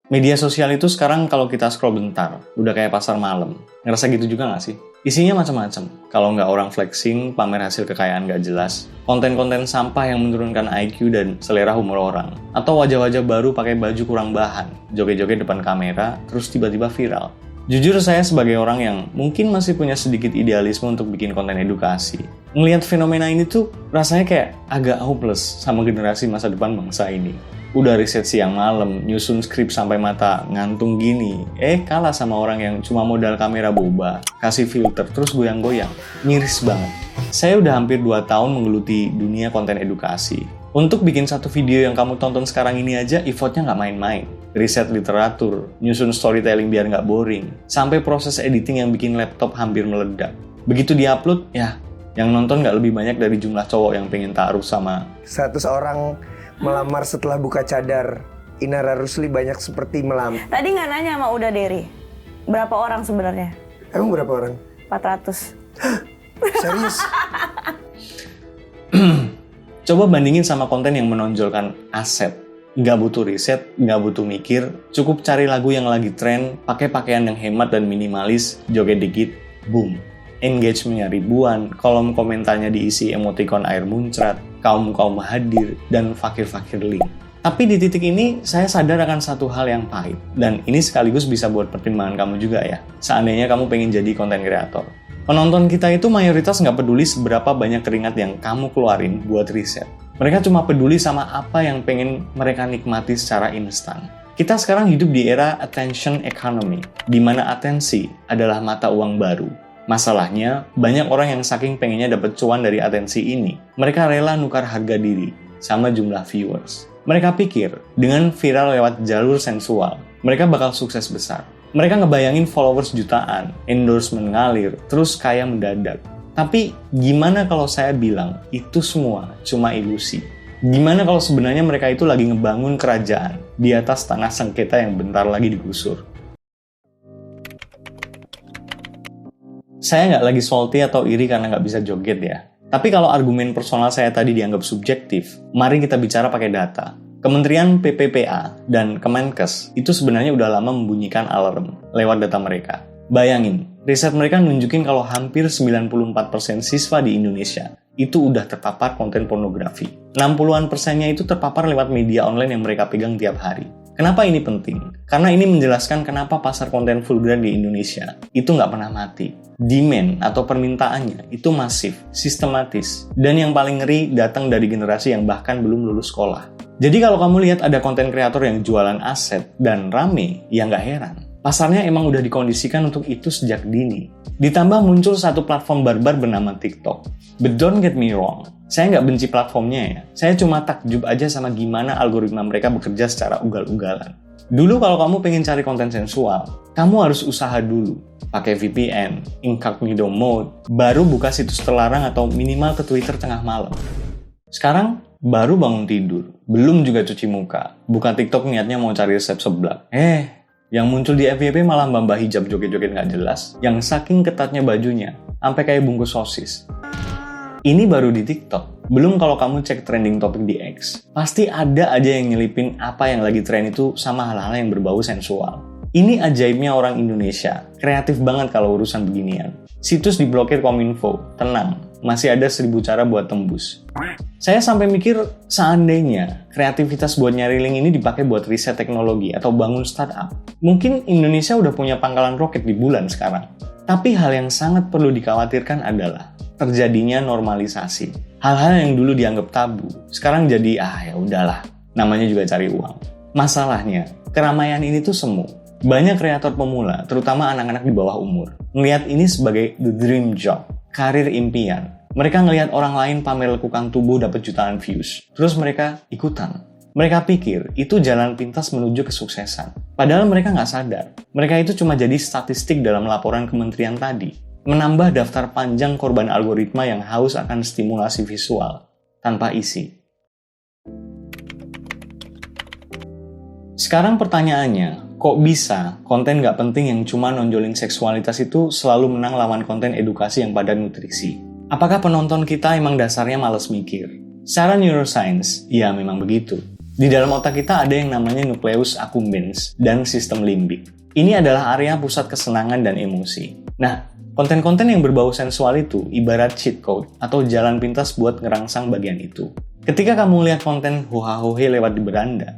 Media sosial itu sekarang kalau kita scroll bentar, udah kayak pasar malam. Ngerasa gitu juga nggak sih? Isinya macam-macam. Kalau nggak orang flexing, pamer hasil kekayaan nggak jelas, konten-konten sampah yang menurunkan IQ dan selera humor orang, atau wajah-wajah baru pakai baju kurang bahan, joget-joget depan kamera, terus tiba-tiba viral. Jujur saya sebagai orang yang mungkin masih punya sedikit idealisme untuk bikin konten edukasi, ngelihat fenomena ini tuh rasanya kayak agak hopeless sama generasi masa depan bangsa ini. Udah riset siang malam, nyusun skrip sampai mata ngantung gini, kalah sama orang yang cuma modal kamera boba, kasih filter, terus goyang-goyang. Miris banget. Saya udah hampir 2 tahun menggeluti dunia konten edukasi. Untuk bikin satu video yang kamu tonton sekarang ini aja, effortnya nggak main-main. Riset literatur, nyusun storytelling biar nggak boring, sampai proses editing yang bikin laptop hampir meledak. Begitu diupload, ya, yang nonton nggak lebih banyak dari jumlah cowok yang pengen taruh sama 100 orang melamar setelah buka cadar. Inara Rusli banyak seperti melamar. Tadi nggak nanya sama Uda Dery, berapa orang sebenarnya? Emang berapa orang? 400. Serius? Coba bandingin sama konten yang menonjolkan aset. Nggak butuh riset, nggak butuh mikir, cukup cari lagu yang lagi tren, pakai pakaian yang hemat dan minimalis, joget dikit, boom. Engagement-nya ribuan, kolom komentarnya diisi emoticon air muncrat, kaum-kaum hadir, dan fakir-fakir link. Tapi di titik ini, saya sadar akan satu hal yang pahit. Dan ini sekaligus bisa buat pertimbangan kamu juga ya, seandainya kamu pengen jadi konten kreator. Penonton kita itu mayoritas nggak peduli seberapa banyak keringat yang kamu keluarin buat riset. Mereka cuma peduli sama apa yang pengen mereka nikmati secara instan. Kita sekarang hidup di era attention economy, di mana atensi adalah mata uang baru. Masalahnya, banyak orang yang saking pengennya dapat cuan dari atensi ini, mereka rela nukar harga diri sama jumlah viewers. Mereka pikir, dengan viral lewat jalur sensual, mereka bakal sukses besar. Mereka ngebayangin followers jutaan, endorsement ngalir, terus kaya mendadak. Tapi, gimana kalau saya bilang, itu semua cuma ilusi? Gimana kalau sebenarnya mereka itu lagi ngebangun kerajaan di atas tanah sengketa yang bentar lagi digusur? Saya nggak lagi salty atau iri karena nggak bisa joget ya. Tapi kalau argumen personal saya tadi dianggap subjektif, mari kita bicara pakai data. Kementerian PPPA dan Kemenkes itu sebenarnya udah lama membunyikan alarm lewat data mereka. Bayangin, riset mereka nunjukin kalau hampir 94% siswa di Indonesia itu udah terpapar konten pornografi. 60% itu terpapar lewat media online yang mereka pegang tiap hari. Kenapa ini penting? Karena ini menjelaskan kenapa pasar konten vulgar di Indonesia itu nggak pernah mati. Demand atau permintaannya itu masif, sistematis, dan yang paling ngeri datang dari generasi yang bahkan belum lulus sekolah. Jadi kalau kamu lihat ada konten kreator yang jualan aset dan rame, ya nggak heran. Pasarnya emang udah dikondisikan untuk itu sejak dini. Ditambah muncul satu platform barbar bernama TikTok. But don't get me wrong, saya nggak benci platformnya ya. Saya cuma takjub aja sama gimana algoritma mereka bekerja secara ugal-ugalan. Dulu kalau kamu pengen cari konten sensual, kamu harus usaha dulu. Pakai VPN, incognito mode, baru buka situs terlarang atau minimal ke Twitter tengah malam. Sekarang, baru bangun tidur, belum juga cuci muka. Buka TikTok niatnya mau cari resep seblak. Yang muncul di FYP malah mbak hijab joget-joget nggak jelas, yang saking ketatnya bajunya, sampai kayak bungkus sosis. Ini baru di TikTok. Belum kalau kamu cek trending topik di X, pasti ada aja yang nyelipin apa yang lagi tren itu sama hal-hal yang berbau sensual. Ini ajaibnya orang Indonesia, kreatif banget kalau urusan beginian. Situs diblokir Kominfo, tenang, masih ada 1000 cara buat tembus. Saya sampai mikir seandainya kreativitas buat nyari link ini dipakai buat riset teknologi atau bangun startup, mungkin Indonesia udah punya pangkalan roket di bulan sekarang. Tapi hal yang sangat perlu dikhawatirkan adalah terjadinya normalisasi. Hal-hal yang dulu dianggap tabu, sekarang jadi ya udahlah, namanya juga cari uang. Masalahnya, keramaian ini tuh semu. Banyak kreator pemula, terutama anak-anak di bawah umur, ngelihat ini sebagai the dream job, karir impian. Mereka ngelihat orang lain pamer lekukang tubuh dapat jutaan views, terus mereka ikutan. Mereka pikir itu jalan pintas menuju kesuksesan. Padahal mereka nggak sadar, mereka itu cuma jadi statistik dalam laporan kementerian tadi. Menambah daftar panjang korban algoritma yang haus akan stimulasi visual, tanpa isi. Sekarang pertanyaannya, kok bisa konten nggak penting yang cuma nonjolin seksualitas itu selalu menang lawan konten edukasi yang padat nutrisi? Apakah penonton kita emang dasarnya malas mikir? Secara neuroscience, ya memang begitu. Di dalam otak kita ada yang namanya nucleus accumbens dan sistem limbik. Ini adalah area pusat kesenangan dan emosi. Nah, konten-konten yang berbau sensual itu ibarat cheat code atau jalan pintas buat ngerangsang bagian itu. Ketika kamu lihat konten huha-huhe lewat di beranda,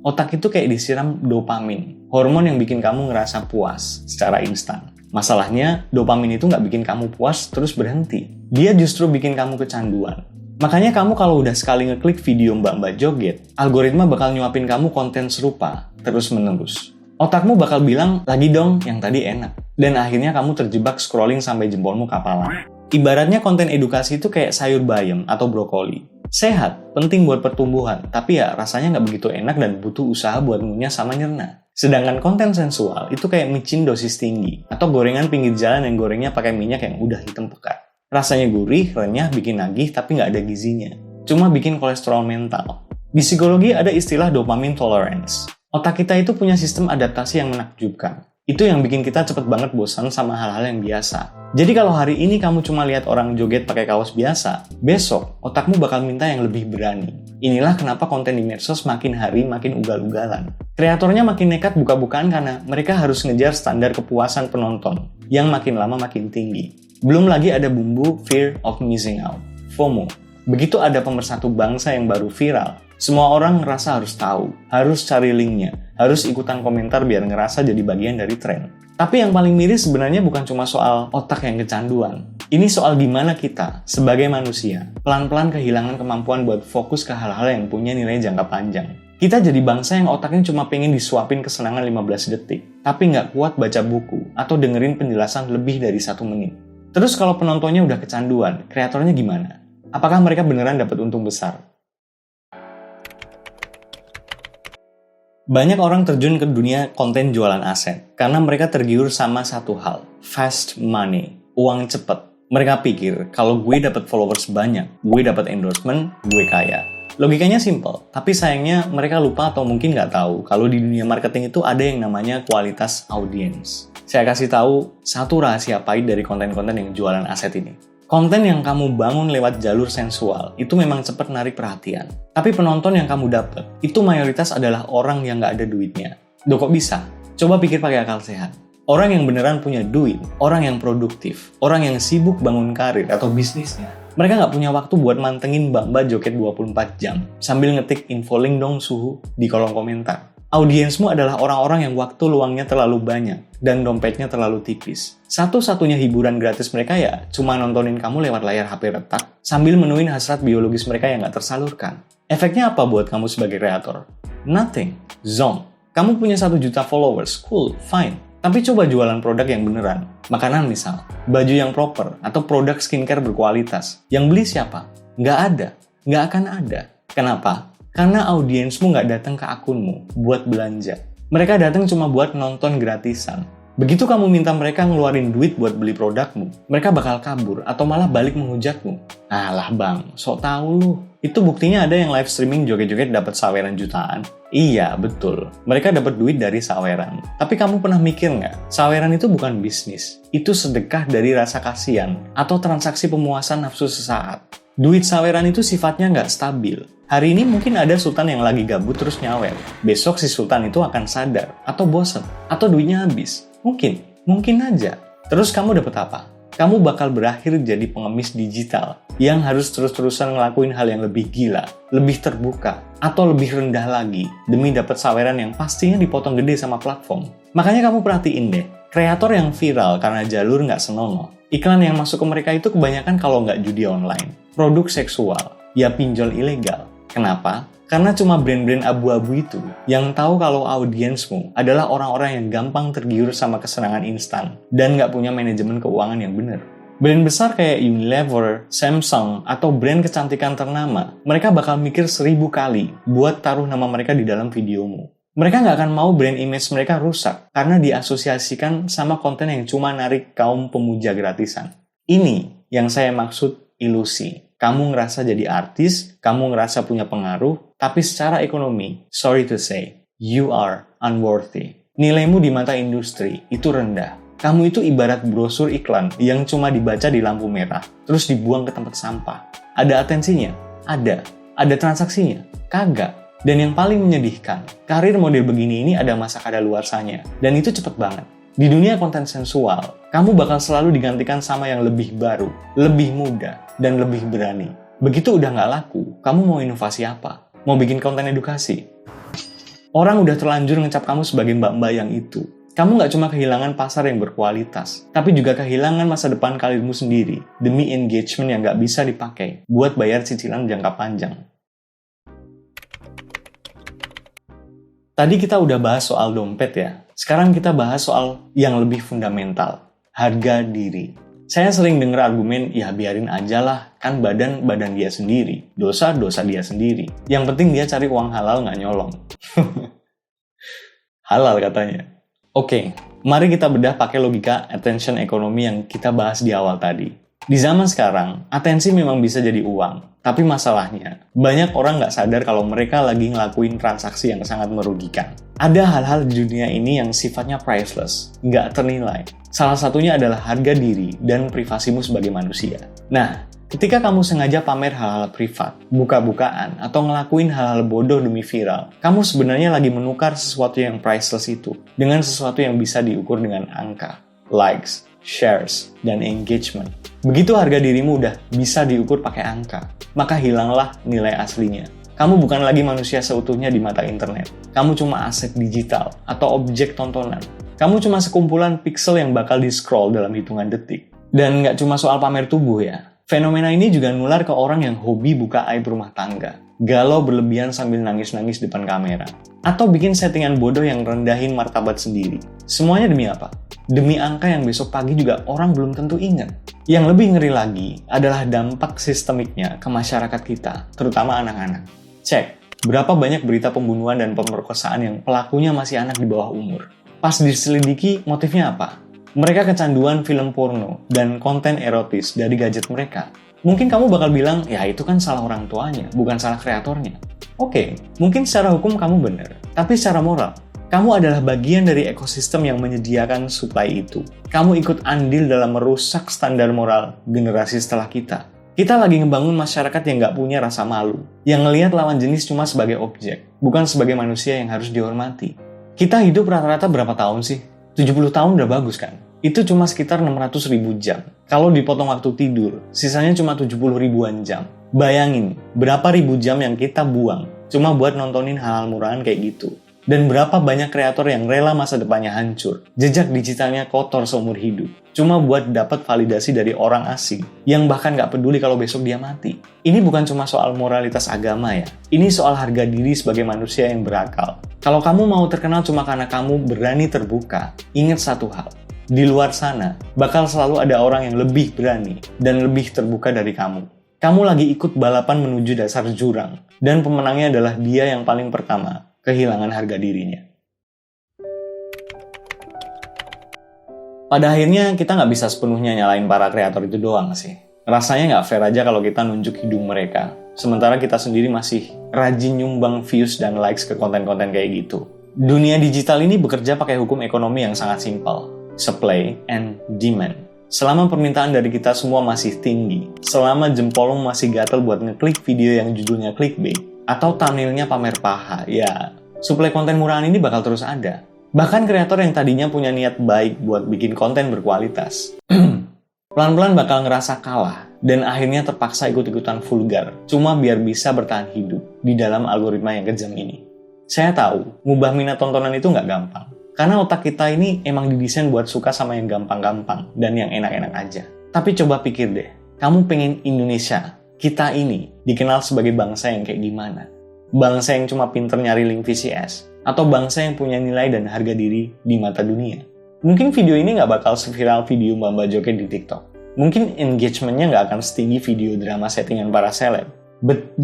otak itu kayak disiram dopamin, hormon yang bikin kamu ngerasa puas secara instan. Masalahnya, dopamin itu nggak bikin kamu puas terus berhenti. Dia justru bikin kamu kecanduan. Makanya kamu kalau udah sekali ngeklik video mbak-mbak joget, algoritma bakal nyuapin kamu konten serupa terus-menerus. Otakmu bakal bilang, lagi dong yang tadi enak. Dan akhirnya kamu terjebak scrolling sampai jempolmu kapalan. Ibaratnya konten edukasi itu kayak sayur bayam atau brokoli. Sehat, penting buat pertumbuhan, tapi ya rasanya nggak begitu enak dan butuh usaha buat ngunyah sama nyerna. Sedangkan konten sensual itu kayak micin dosis tinggi, atau gorengan pinggir jalan yang gorengnya pakai minyak yang udah hitam pekat. Rasanya gurih, renyah, bikin nagih, tapi nggak ada gizinya. Cuma bikin kolesterol mental. Di psikologi ada istilah dopamine tolerance. Otak kita itu punya sistem adaptasi yang menakjubkan. Itu yang bikin kita cepet banget bosan sama hal-hal yang biasa. Jadi kalau hari ini kamu cuma lihat orang joget pakai kaos biasa, besok otakmu bakal minta yang lebih berani. Inilah kenapa konten di medsos makin hari makin ugal-ugalan. Kreatornya makin nekat buka-bukaan karena mereka harus ngejar standar kepuasan penonton yang makin lama makin tinggi. Belum lagi ada bumbu fear of missing out, FOMO. Begitu ada pemersatu bangsa yang baru viral, semua orang ngerasa harus tahu, harus cari linknya, harus ikutan komentar biar ngerasa jadi bagian dari tren. Tapi yang paling miris sebenarnya bukan cuma soal otak yang kecanduan. Ini soal gimana kita, sebagai manusia, pelan-pelan kehilangan kemampuan buat fokus ke hal-hal yang punya nilai jangka panjang. Kita jadi bangsa yang otaknya cuma pengen disuapin kesenangan 15 detik, tapi nggak kuat baca buku atau dengerin penjelasan lebih dari 1 menit. Terus kalau penontonnya udah kecanduan, kreatornya gimana? Apakah mereka beneran dapat untung besar? Banyak orang terjun ke dunia konten jualan aset karena mereka tergiur sama satu hal, fast money, uang cepet. Mereka pikir kalau gue dapat followers banyak, gue dapat endorsement, gue kaya. Logikanya simple, tapi sayangnya mereka lupa atau mungkin nggak tahu kalau di dunia marketing itu ada yang namanya kualitas audiens. Saya kasih tahu satu rahasia pahit dari konten-konten yang jualan aset ini. Konten yang kamu bangun lewat jalur sensual itu memang cepat narik perhatian. Tapi penonton yang kamu dapat itu mayoritas adalah orang yang nggak ada duitnya. Duh kok bisa? Coba pikir pakai akal sehat. Orang yang beneran punya duit, orang yang produktif, orang yang sibuk bangun karir atau bisnisnya. Mereka nggak punya waktu buat mantengin mbak-mbak joget 24 jam sambil ngetik info link dong suhu di kolom komentar. Audiensmu adalah orang-orang yang waktu luangnya terlalu banyak dan dompetnya terlalu tipis. Satu-satunya hiburan gratis mereka ya cuma nontonin kamu lewat layar HP retak sambil menuin hasrat biologis mereka yang nggak tersalurkan. Efeknya apa buat kamu sebagai kreator? Nothing. Zonk. Kamu punya 1 juta followers, cool, fine. Tapi coba jualan produk yang beneran. Makanan misal, baju yang proper, atau produk skincare berkualitas. Yang beli siapa? Nggak ada. Nggak akan ada. Kenapa? Karena audiensmu nggak datang ke akunmu buat belanja. Mereka datang cuma buat nonton gratisan. Begitu kamu minta mereka ngeluarin duit buat beli produkmu, mereka bakal kabur atau malah balik menghujatmu. Alah bang, sok tahu lu. Itu buktinya ada yang live streaming joget-joget dapat saweran jutaan. Iya, betul. Mereka dapat duit dari saweran. Tapi kamu pernah mikir nggak? Saweran itu bukan bisnis. Itu sedekah dari rasa kasihan atau transaksi pemuasan nafsu sesaat. Duit saweran itu sifatnya nggak stabil. Hari ini mungkin ada sultan yang lagi gabut terus nyawer. Besok si sultan itu akan sadar, atau bosen, atau duitnya habis. Mungkin aja. Terus kamu dapat apa? Kamu bakal berakhir jadi pengemis digital yang harus terus-terusan ngelakuin hal yang lebih gila, lebih terbuka, atau lebih rendah lagi demi dapat saweran yang pastinya dipotong gede sama platform. Makanya kamu perhatiin deh, kreator yang viral karena jalur nggak senonoh. Iklan yang masuk ke mereka itu kebanyakan kalau nggak judi online, produk seksual, ya pinjol ilegal. Kenapa? Karena cuma brand-brand abu-abu itu yang tahu kalau audiensmu adalah orang-orang yang gampang tergiur sama kesenangan instan dan nggak punya manajemen keuangan yang benar. Brand besar kayak Unilever, Samsung, atau brand kecantikan ternama, mereka bakal mikir 1000 kali buat taruh nama mereka di dalam videomu. Mereka nggak akan mau brand image mereka rusak karena diasosiasikan sama konten yang cuma narik kaum pemuja gratisan. Ini yang saya maksud ilusi. Kamu ngerasa jadi artis, kamu ngerasa punya pengaruh, tapi secara ekonomi, sorry to say, you are unworthy. Nilaimu di mata industri itu rendah. Kamu itu ibarat brosur iklan yang cuma dibaca di lampu merah, terus dibuang ke tempat sampah. Ada atensinya? Ada. Ada transaksinya? Kagak. Dan yang paling menyedihkan, karir model begini ini ada masa kadaluarsanya. Dan itu cepet banget. Di dunia konten sensual, kamu bakal selalu digantikan sama yang lebih baru, lebih muda, dan lebih berani. Begitu udah nggak laku, kamu mau inovasi apa? Mau bikin konten edukasi? Orang udah terlanjur ngecap kamu sebagai mbak-mbak yang itu. Kamu nggak cuma kehilangan pasar yang berkualitas, tapi juga kehilangan masa depan karirmu sendiri demi engagement yang nggak bisa dipakai buat bayar cicilan jangka panjang. Tadi kita udah bahas soal dompet ya. Sekarang kita bahas soal yang lebih fundamental, harga diri. Saya sering dengar argumen, ya biarin aja lah, kan badan dia sendiri, dosa dia sendiri. Yang penting dia cari uang halal nggak nyolong. Halal katanya. Oke, mari kita bedah pakai logika attention economy yang kita bahas di awal tadi. Di zaman sekarang, atensi memang bisa jadi uang. Tapi masalahnya, banyak orang nggak sadar kalau mereka lagi ngelakuin transaksi yang sangat merugikan. Ada hal-hal di dunia ini yang sifatnya priceless, nggak ternilai. Salah satunya adalah harga diri dan privasimu sebagai manusia. Nah, ketika kamu sengaja pamer hal-hal privat, buka-bukaan, atau ngelakuin hal-hal bodoh demi viral, kamu sebenarnya lagi menukar sesuatu yang priceless itu dengan sesuatu yang bisa diukur dengan angka, likes, shares, dan engagement. Begitu harga dirimu udah bisa diukur pakai angka, maka hilanglah nilai aslinya. Kamu bukan lagi manusia seutuhnya di mata internet. Kamu cuma aset digital atau objek tontonan. Kamu cuma sekumpulan pixel yang bakal di-scroll dalam hitungan detik. Dan nggak cuma soal pamer tubuh ya. Fenomena ini juga nular ke orang yang hobi buka aib rumah tangga, galau berlebihan sambil nangis-nangis depan kamera, atau bikin settingan bodoh yang rendahin martabat sendiri. Semuanya demi apa? Demi angka yang besok pagi juga orang belum tentu ingat. Yang lebih ngeri lagi adalah dampak sistemiknya ke masyarakat kita, terutama anak-anak. Cek, berapa banyak berita pembunuhan dan pemerkosaan yang pelakunya masih anak di bawah umur. Pas diselidiki, motifnya apa? Mereka kecanduan film porno dan konten erotis dari gadget mereka. Mungkin kamu bakal bilang, ya itu kan salah orang tuanya, bukan salah kreatornya. Oke, mungkin secara hukum kamu benar, tapi secara moral, kamu adalah bagian dari ekosistem yang menyediakan supply itu. Kamu ikut andil dalam merusak standar moral generasi setelah kita. Kita lagi ngebangun masyarakat yang nggak punya rasa malu, yang ngelihat lawan jenis cuma sebagai objek, bukan sebagai manusia yang harus dihormati. Kita hidup rata-rata berapa tahun sih? 70 tahun udah bagus kan? Itu cuma sekitar 600.000 jam. Kalau dipotong waktu tidur, sisanya cuma 70 ribuan jam. Bayangin, berapa ribu jam yang kita buang cuma buat nontonin hal-hal murahan kayak gitu. Dan berapa banyak kreator yang rela masa depannya hancur, jejak digitalnya kotor seumur hidup, cuma buat dapat validasi dari orang asing, yang bahkan gak peduli kalau besok dia mati. Ini bukan cuma soal moralitas agama ya, ini soal harga diri sebagai manusia yang berakal. Kalau kamu mau terkenal cuma karena kamu berani terbuka, ingat satu hal. Di luar sana, bakal selalu ada orang yang lebih berani dan lebih terbuka dari kamu. Kamu lagi ikut balapan menuju dasar jurang, dan pemenangnya adalah dia yang paling pertama kehilangan harga dirinya. Pada akhirnya, kita nggak bisa sepenuhnya nyalain para kreator itu doang sih. Rasanya nggak fair aja kalau kita nunjuk hidung mereka, sementara kita sendiri masih rajin nyumbang views dan likes ke konten-konten kayak gitu. Dunia digital ini bekerja pakai hukum ekonomi yang sangat simpel. Supply and demand. Selama permintaan dari kita semua masih tinggi, selama jempolmu masih gatel buat ngeklik video yang judulnya clickbait, atau thumbnailnya pamer paha, ya suplai konten murahan ini bakal terus ada. Bahkan kreator yang tadinya punya niat baik buat bikin konten berkualitas, pelan-pelan bakal ngerasa kalah, dan akhirnya terpaksa ikut-ikutan vulgar, cuma biar bisa bertahan hidup di dalam algoritma yang kejam ini. Saya tahu, ngubah minat tontonan itu nggak gampang. Karena otak kita ini emang didesain buat suka sama yang gampang-gampang dan yang enak-enak aja. Tapi coba pikir deh, kamu pengen Indonesia, kita ini, dikenal sebagai bangsa yang kayak gimana? Bangsa yang cuma pinter nyari link VCS? Atau bangsa yang punya nilai dan harga diri di mata dunia? Mungkin video ini nggak bakal seviral video mbak-mbak joget di TikTok. Mungkin engagement-nya nggak akan setinggi video drama settingan para seleb. But,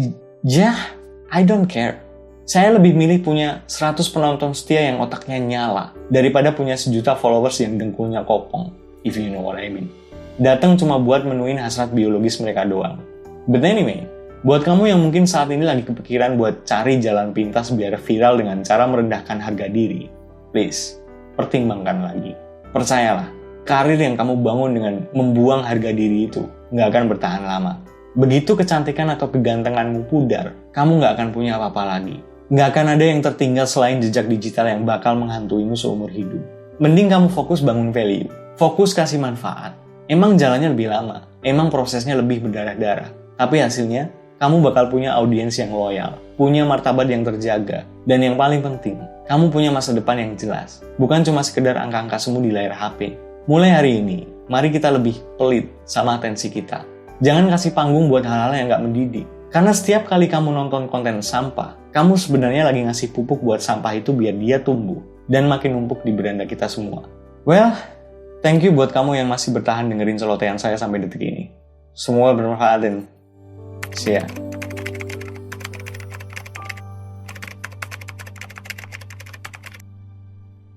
I don't care. Saya lebih milih punya 100 penonton setia yang otaknya nyala daripada punya 1 juta followers yang dengkulnya kopong, if you know what I mean. Datang cuma buat menuin hasrat biologis mereka doang. But anyway, buat kamu yang mungkin saat ini lagi kepikiran buat cari jalan pintas biar viral dengan cara merendahkan harga diri, please, pertimbangkan lagi. Percayalah, karir yang kamu bangun dengan membuang harga diri itu nggak akan bertahan lama. Begitu kecantikan atau kegantenganmu pudar, kamu nggak akan punya apa-apa lagi. Nggak akan ada yang tertinggal selain jejak digital yang bakal menghantuimu seumur hidup. Mending kamu fokus bangun value, fokus kasih manfaat. Emang jalannya lebih lama, emang prosesnya lebih berdarah-darah. Tapi hasilnya, kamu bakal punya audiens yang loyal, punya martabat yang terjaga, dan yang paling penting, kamu punya masa depan yang jelas. Bukan cuma sekedar angka-angka semu di layar HP. Mulai hari ini, mari kita lebih pelit sama atensi kita. Jangan kasih panggung buat hal-hal yang gak mendidik. Karena setiap kali kamu nonton konten sampah, kamu sebenarnya lagi ngasih pupuk buat sampah itu biar dia tumbuh dan makin numpuk di beranda kita semua. Well, thank you buat kamu yang masih bertahan dengerin celotehan saya sampai detik ini. Semua bermanfaat dan see ya.